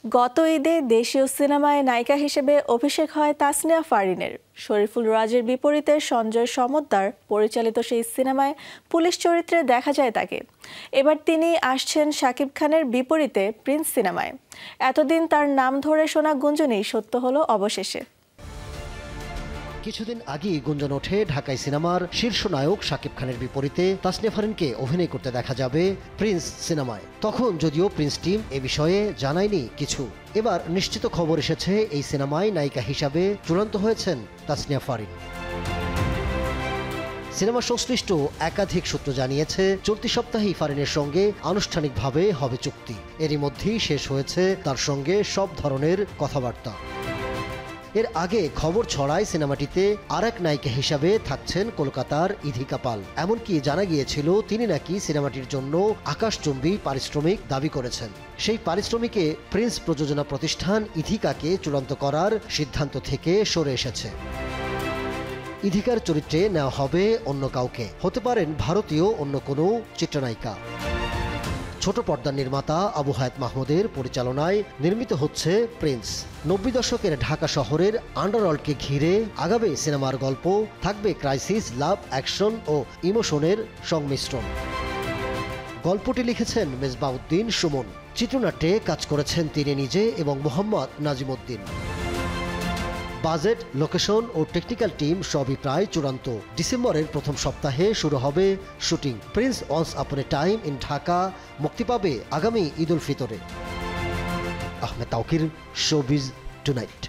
গত ঈদে দেশীয় সিনেমায় নায়িকা হিসেবে অভিষেক হয় তাসনিয়া ফারিনের। শরীফুল রাজের বিপরীতে সঞ্জয় সমদ্দার পরিচালিত সেই সিনেমায় পুলিশ চরিত্রে দেখা যায় তাকে। এবার তিনি আসছেন শাকিব খানের বিপরীতে প্রিন্স সিনেমায়। এতদিন তার নাম ধরে শোনা গুঞ্জনই সত্য হলো অবশেষে। কিছুদিন আগেই গুঞ্জন ওঠে ঢাকাই সিনেমার শীর্ষ নায়ক শাকিব খানের বিপরীতে তাসনিয়া ফারিনকে অভিনয় করতে দেখা যাবে প্রিন্স সিনেমায়। তখন যদিও প্রিন্স টিম এ বিষয়ে জানায়নি কিছু। এবার নিশ্চিত খবর এসেছে এই সিনেমায় নায়িকা হিসাবে চূড়ান্ত হয়েছেন তাসনিয়া ফারিন। সিনেমা সংশ্লিষ্ট একাধিক সূত্র জানিয়েছে, চলতি সপ্তাহেই ফারিনের সঙ্গে আনুষ্ঠানিকভাবে হবে চুক্তি। এরই মধ্যেই শেষ হয়েছে তার সঙ্গে সব ধরনের কথাবার্তা। এর আগে খবর ছড়ায় সিনেমাটিতে আরেক নায়িকা হিসাবে থাকছেন কলকাতার ইধিকা পাল। এমনকি জানা গিয়েছিল তিনি নাকি সিনেমাটির জন্য আকাশচুম্বী পারিশ্রমিক দাবি করেছেন। সেই পারিশ্রমিকে প্রিন্স প্রযোজনা প্রতিষ্ঠান ইধিকাকে চূড়ান্ত করার সিদ্ধান্ত থেকে সরে এসেছে। ইধিকার চরিত্রে নেওয়া হবে অন্য কাউকে, হতে পারেন ভারতীয় অন্য কোনো চিত্রনায়িকা। ছোট পর্দার নির্মাতা আবু হায়াত মাহমুদের পরিচালনায় নির্মিত হচ্ছে প্রিন্স। 90 দশকের ঢাকা শহরের আন্ডারওয়ার্ল্ডকে ঘিরে আগাবে সিনেমার গল্প। থাকবে ক্রাইসিস, লাভ, অ্যাকশন ও ইমোশনের সংমিশ্রণ। গল্পটি লিখেছেন মেজবাউদ্দিন সুমন। চিত্রনাট্যে কাজ করেছেন তিনি নিজে এবং মোহাম্মদ নাজিমউদ্দিন। বাজেট, লোকেশন ও টেকনিক্যাল টিম সবই প্রায় চূড়ান্ত। ডিসেম্বরের প্রথম সপ্তাহে শুরু হবে shooting. Prince once upon A time in Dhaka মুক্তি পাবে আগামী ঈদ উল ফিতরে। Ahmed Taukir, showbiz tonight.